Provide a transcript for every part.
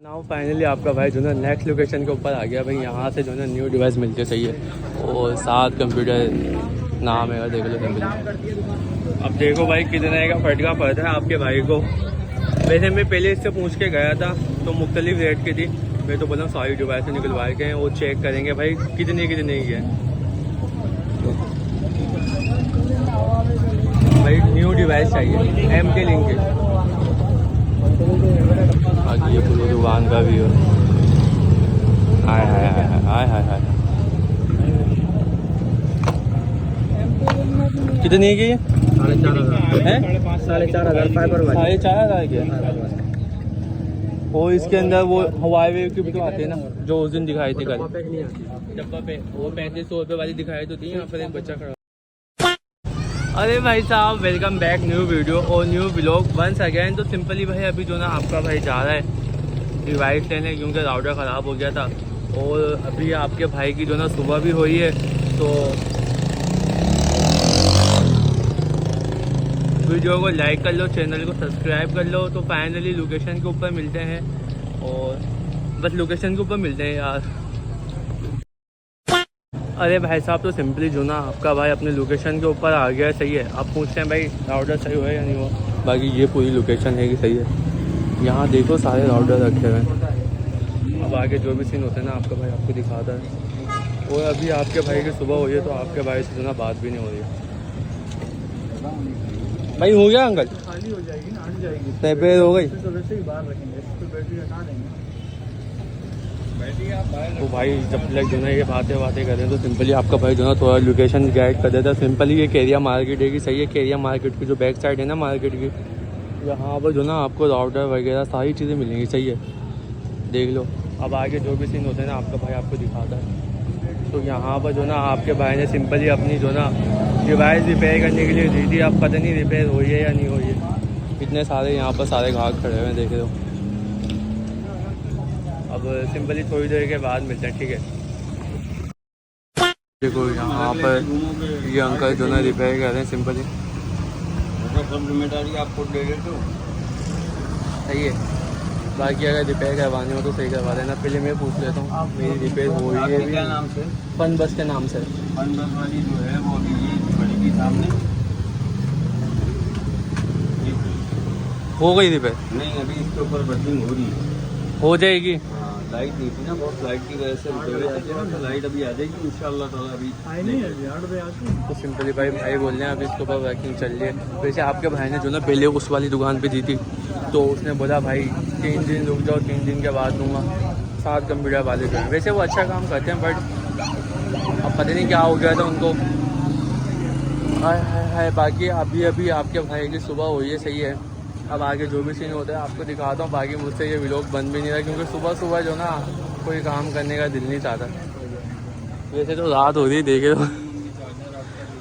Now finally आपका भाई जो है नेक्स्ट लोकेशन के ऊपर आ गया भाई। यहाँ से जो है न्यू डिवाइस मिलते सही है और 7 कंप्यूटर नाम है, देख लो सिंपली। अब देखो भाई कितने का फटका पड़ता है आपके भाई को। वैसे मैं पहले इससे पूछ के गया था तो मुख्तलिफ रेट की थी। मैं तो बोला सारी डिवाइस निकलवा के हैं, वो चेक करेंगे भाई कितने की है। भाई न्यू डिवाइस चाहिए MT लिंक के। आगे ये पूरी दुकान का व्यू है। हाय हाय हाय हाय हाय हाय। कितनी की है? 4,500 है। 4,500 फाइबर वाली 4,500 की है। और इसके अंदर वो हवाई वेव की भी तो आती है ना, जो उस दिन दिखाई थी कल डब्बा पे। वो 3500 रुपये वाली दिखाई तो थी। यहाँ पर एक बच्चा खड़ा। अरे भाई साहब वेलकम बैक न्यू वीडियो और न्यू व्लॉग वंस अगेन। तो सिंपली भाई अभी जो ना आपका भाई जा रहा है डिवाइस लेने, क्योंकि राउटर ख़राब हो गया था। और अभी आपके भाई की जो ना सुबह भी हुई है, तो वीडियो को लाइक कर लो, चैनल को सब्सक्राइब कर लो। तो फाइनली लोकेशन के ऊपर मिलते हैं, और बस लोकेशन के ऊपर मिलते हैं यार। अरे भाई साहब तो सिंपली जो ना आपका भाई अपने लोकेशन के ऊपर आ गया है, सही है। आप पूछते हैं भाई राउटर सही हुआ है या नहीं हुआ। बाकी ये पूरी लोकेशन है कि सही है। यहाँ देखो सारे राउटर रखे हुए हैं। अब आगे जो भी सीन होते हैं ना आपका भाई आपको दिखाता है। और अभी आपके भाई की सुबह हुई है, तो आपके भाई से जो ना बात भी नहीं हो रही है। भाई हो गया अंकल? खाली हो जाएगी ना, हट जाएगी। रिपेयर हो गई तो वैसे ही बाहर रखेंगे, तो बैटरी हटा देंगे। तो भाई जब तक जो है ये बातें करें तो सिंपली आपका भाई जो है थोड़ा लोकेशन गाइड कर देता है। सिंपली ये केरिया मार्केट है कि सही है। केरिया मार्केट की जो बैक साइड है ना मार्केट की, यहाँ पर जो ना आपको राउटर वगैरह सारी चीज़ें मिलेंगी, सही है। देख लो अब आगे जो भी सीन होते हैं ना आपका भाई आपको दिखाता है। तो यहाँ पर जो ना आपके भाई ने सिंपली अपनी जो ना डिवाइस रिपेयर करने के लिए दी थी। अब पता नहीं रिपेयर हुई है या नहीं हुई है। इतने सारे यहाँ पर सारे ग्राहक खड़े हुए हैं, देख रहे हो। अब सिंपली थोड़ी देर के बाद मिलते हैं, ठीक है। देखो यहाँ पर ये अंकल जो ना रिपेयर कर रहे हैं सिंपली। कम्प्लीमेंटरी आपको दे देते हो, सही है। बाकी अगर रिपेयर करवानी हो तो सही करवा देना। पहले मैं पूछ लेता हूँ मेरी रिपेयर हो रही है क्या नाम से? फन बस के नाम से। फन बस वाली जो है वो अभी ये पड़ेगी सामने। हो गई रिपेयर? नहीं, अभी इसके ऊपर बर्थिंग हो रही है। हो जाएगी। लाइट नहीं थी ना, बहुत लाइट की वजह से तो लाइट अभी आ जाएगी इंशाल्लाह ताला। अभी नहीं है 8 बजे आती। तो सिंपली भाई बोल रहे हैं अभी इसके ऊपर वर्किंग चल रही है। वैसे आपके भाई ने जो ना पहले उस वाली दुकान पे दी थी, तो उसने बोला भाई 3 दिन रुक जाओ, 3 दिन के बाद दूंगा। 7 कंप्यूटर वाले जो हैं वैसे वो अच्छा काम करते हैं, बट अब पता नहीं क्या हो गया था उनको। हाय हाय हाय। बाकी अभी आपके भाई की सुबह हुई है, सही है। अब आगे जो भी सीन होता है आपको दिखाता हूँ। बाकी मुझसे ये व्लॉग बन भी नहीं रहा, क्योंकि सुबह सुबह जो ना कोई काम करने का दिल नहीं चाहता। वैसे तो रात हो रही देखे तो,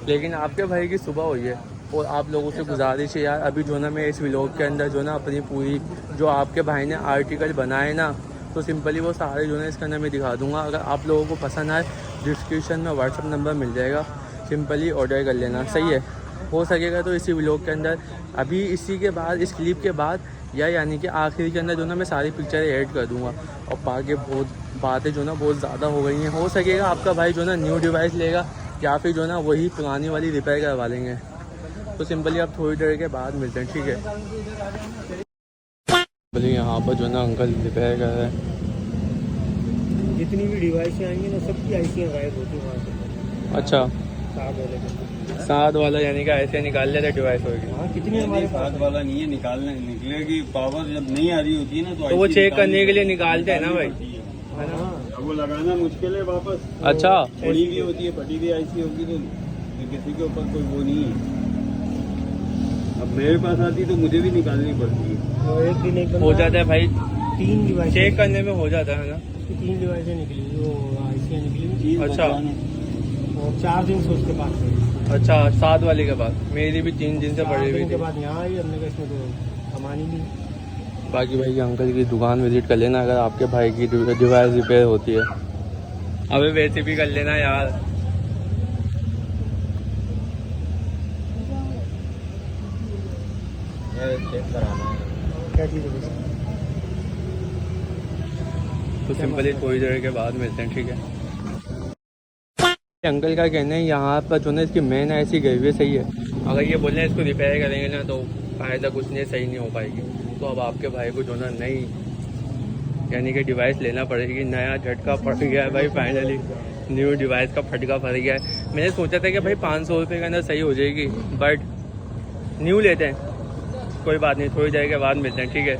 लेकिन आपके भाई की सुबह हुई है। और आप लोगों से गुजारिश है यार, अभी जो ना मैं इस व्लॉग के अंदर जो ना अपनी पूरी जो आपके भाई ने आर्टिकल बनाए ना, तो सिंपली वो सारे जो ना इसके अंदर मैं दिखा दूँगा। अगर आप लोगों को पसंद आए डिस्क्रिप्शन में व्हाट्सअप नंबर मिल जाएगा, सिंपली ऑर्डर कर लेना, सही है। हो सकेगा तो इसी व्लॉग के अंदर अभी इसी के बाद इस क्लिप के बाद या यानी कि आखिरी के अंदर जो ना मैं सारी पिक्चरें ऐड कर दूंगा। और आगे बहुत बातें जो ना बहुत ज़्यादा हो गई हैं। हो सकेगा आपका भाई जो ना न्यू डिवाइस लेगा, या फिर जो ना वही पुरानी वाली रिपेयर करवा लेंगे। तो सिंपली आप थोड़ी देर के बाद मिलते हैं, ठीक है। सिंपली यहाँ पर जो ना अंकल रिपेयर कर रहे हैं। जितनी भी डिवाइसें आएंगी ना सबकी आईसियाँ गायब होती हैं वहाँ से। अच्छा 7 वाला यानी कि ऐसे निकाल लेते डिवाइस होगी। हाँ, कितनी हमारे 7 वाला नहीं है, निकालने निकलेगी। पावर जब नहीं आ रही होती है ना, तो वो चेक करने के लिए निकालते हैं ना भाई, है ना। वो लगाना मुश्किल है वापस। अच्छा फटी भी होती है, फटी भी आईसी होगी तो किसी के ऊपर कोई वो नहीं है। अब मेरे पास आती तो मुझे भी निकालनी पड़ती है। तो एक दिन एक हो जाता है भाई, 3 डिवाइस चेक करने में हो जाता है ना। 3 डिवाइसें निकली, वो आईसी निकली। अच्छा, और 4 दिन से उसके पास पड़ी। अच्छा 7 वाले के बाद मेरी भी 3 दिन से पड़ी हुई के थी। बाद यहाँ आई, हमने कहा इसमें तो कमानी नहीं। बाकी भाई अंकल की दुकान विजिट कर लेना अगर आपके भाई की डिवाइस रिपेयर होती है। अबे वैसे भी कर लेना यार। चेक कराना है क्या चीज़ है। तो सिंपली थोड़ी देर के बाद मिलते हैं, ठीक है। अंकल का कहना है यहाँ पर जो ना इसकी मेन ऐसी गई हुई है, सही है। अगर ये बोले इसको रिपेयर करेंगे ना तो फ़ायदा कुछ नहीं, सही नहीं हो पाएगी। तो अब आपके भाई को जो ना नई यानी कि डिवाइस लेना पड़ेगी। नया झटका पड़ गया है भाई, फाइनली न्यू डिवाइस का फटका पड़ गया है। मैंने सोचा था कि भाई 500 रुपये के अंदर सही हो जाएगी, बट न्यू लेते हैं, कोई बात नहीं, थोड़ी देर के बाद मिलते हैं, ठीक है।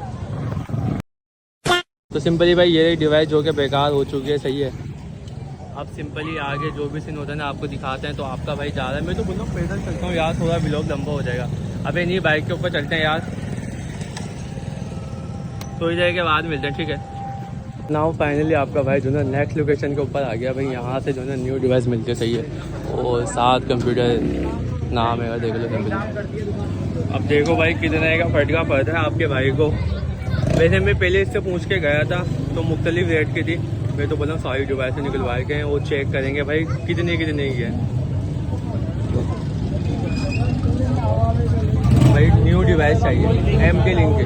तो सिंपली भाई ये डिवाइस जो कि बेकार हो चुकी है, सही है। अब सिंपली आगे जो भी सीन होता है ना आपको दिखाते हैं। तो आपका भाई जा रहा है, मैं तो बोल रहा हूँ पैदल चलता हूँ यार, थोड़ा व्लॉग लंबा हो जाएगा। अबे नहीं, बाइक के ऊपर चलते हैं यार, थोड़ी देर के बाद मिलते हैं, ठीक है। नाउ फाइनली आपका भाई जो ना नेक्स्ट लोकेशन के ऊपर आ गया भाई। यहाँ से जो ना न्यू डिवाइस मिलती है, सही है। और 7 कंप्यूटर नाम है, देख लो कंप्यूटर। अब देखो भाई कितने का फटका पड़ता है आपके भाई को। वैसे मैं पहले इससे पूछ के गया था तो मुख्तलिफ रेट की थी। मैं तो बोला सारी डिवाइस से निकलवाए गए हैं, वो चेक करेंगे भाई कितने की है। भाई न्यू डिवाइस चाहिए, एम के लिंक के।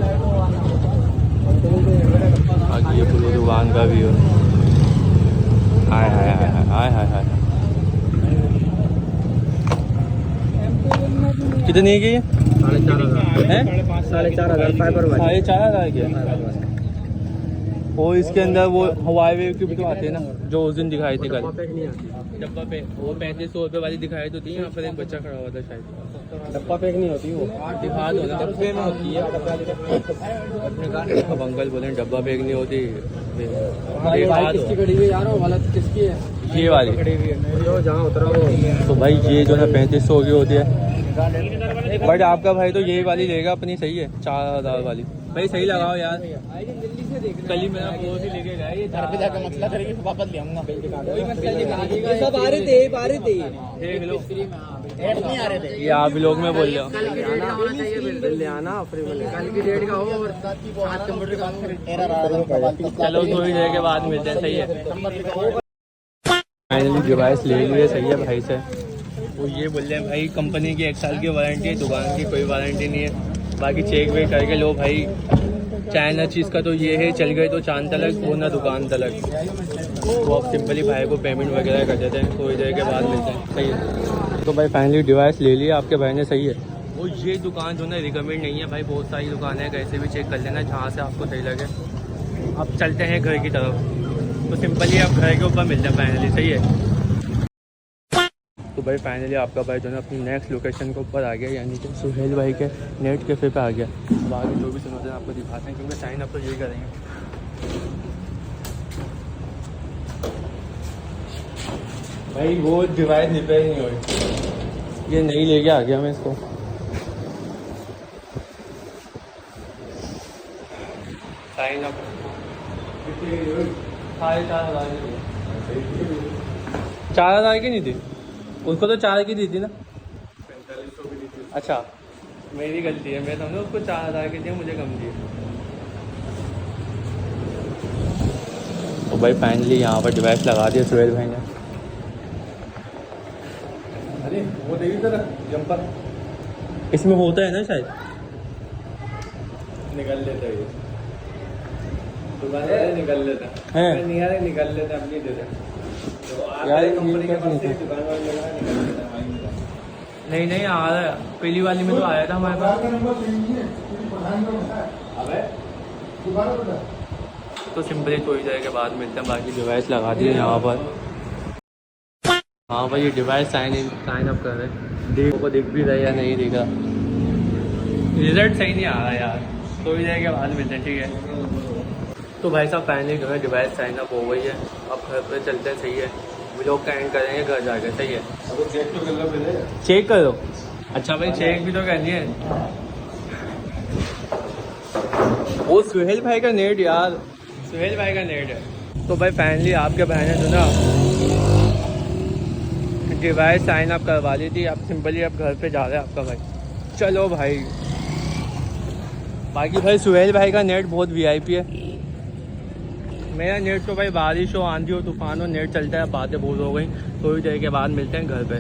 बाकी ये पूरी दुकान का भी हो। हाय हाय हाय हाय हाय हाय। कितने की है? 4,500 फाइबर वाली। 4,500 की है। और इसके अंदर वो हवाई वेव की भी तो आती है ना, जो उस दिन दिखाई थी कल। डब्बा पे वो 3500 रुपये वाली दिखाई तो थी। यहाँ पर एक बच्चा खड़ा हुआ था शायद। डब्बा पैक नहीं होती वो, दिखा दो ना, डब्बे में होती है। अब अंकल बोले डब्बा पैक नहीं होती। किसकी खड़ी हुई यार, वाला किसकी है? ये वाली खड़ी हुई है जहाँ उतरा वो। तो भाई ये जो ना 3500 की होती है, बट आपका भाई तो यही वाली लेगा अपनी, सही है। 4,000 वाली भाई, सही लगाओ यार। कल ही मेरा पड़ोस ही लेके गया, ये घर पे जाकर मसला करेंगे, वापस ले आऊंगा। सब आ रहे थे देख लो, नहीं आ रहे थे ये आप लोग में बोल रहे हो। ले आना फ्री में, कल की डेट का हो और कंप्यूटर का। चलो थोड़ी देर के बाद मिलते हैं, सही है। फाइनली डिवाइस ले लिए, सही है भाई से। वो ये बोल रहे हैं भाई कंपनी की 1 साल की वारंटी है, दुकान की कोई वारंटी नहीं है। बाकी चेक वेक करके लो भाई। चाइना चीज़ का तो ये है, चल गए तो चांद तलक, वो ना दुकान तलक। वो अब सिंपली भाई को पेमेंट वगैरह कर देते हैं, थोड़ी देर के बाद मिलते हैं, सही है। तो भाई फाइनली डिवाइस ले लिया आपके भाई ने, सही है। वो ये दुकान जो ना रिकमेंड नहीं है भाई, बहुत सारी दुकान है, कैसे भी चेक कर लेना जहाँ से आपको सही लगे। अब चलते हैं घर की तरफ। तो सिंपली आप घर के ऊपर मिलते हैं फाइनली, सही है। तो भाई फाइनली आपका भाई जो है अपनी नेक्स्ट लोकेशन के ऊपर आ गया, यानी कि सुहेल भाई के नेट कैफ़े पे आ गया। अब आगे जो भी सुनते हैं आपको दिखाते हैं, क्योंकि साइन अप तो यही करेंगे। भाई वो डिवाइस रिपेयर नहीं हुई, ये नहीं लेके आ गया मैं इसको। साइन अप 4,000 की नहीं थी उसको, तो 4 की दी थी ना। 4500 की दी थी। अच्छा मेरी गलती है, मैं समझा उसको 4,000 की दिए, मुझे कम दिए। तो भाई फाइनली यहाँ पर डिवाइस लगा दिया सुहेल भाई ने। अरे वो देखी तरह जंपर इसमें होता है ना शायद, निकल लेता है ये दुकान से, निकल लेता है। नहीं यार, निकल लेता अपनी देता। तो यार कंपनी के ये पास से दुकान वाले लगा निकल लेता भाई। नहीं नहीं आ रहा है, पहली वाली में तो आया था हमारे पास। अबे तो सिंपली थोड़ी देर के बाद मिलते हैं। बाकी डिवाइस लगा दी है यहाँ पर। हाँ भाई ये डिवाइस साइन अप कर रहे हैं, देखो को दिख भी रहा है या नहीं दिख रहा, रिजल्ट सही नहीं आ रहा यार। थोड़ी देर के बाद मिलते हैं, ठीक है। तो भाई साहब फाइनली जो है डिवाइस साइन अप हो गई है। अब घर पे चलते हैं, सही है। व्लॉग का एंड करेंगे घर जाकर, सही है। अब चेक तो कर लो पहले। चेक करो। अच्छा भाई चेक भी तो करनी है। वो सुहेल भाई का नेट यार, सुहेल भाई का नेट है। तो भाई फाइनली आपके भाई ने जो ना डिवाइस साइन अप करवा ली थी। अब सिंपली अब घर पे जा रहे हैं आपका भाई। चलो भाई। बाकी भाई सुहेल भाई का नेट बहुत वीआईपी है। मेरा नेट तो भाई बारिश हो, आंधी हो, तूफान हो, नेट चलता है। बातें बहुत हो गई, थोड़ी देर के बाद मिलते हैं घर पे।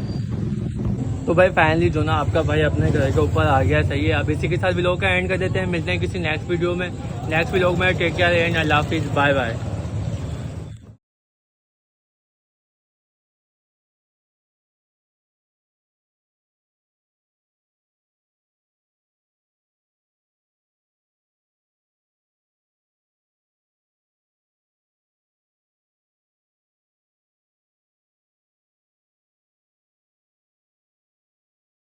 तो भाई फाइनली जो ना आपका भाई अपने घर के ऊपर आ गया, सही है। अब इसी के साथ व्लॉग का एंड कर देते हैं। मिलते हैं किसी नेक्स्ट वीडियो में, नेक्स्ट व्लॉग में। टेक केयर एंड अल्लाह हाफिज़, बाय बाय।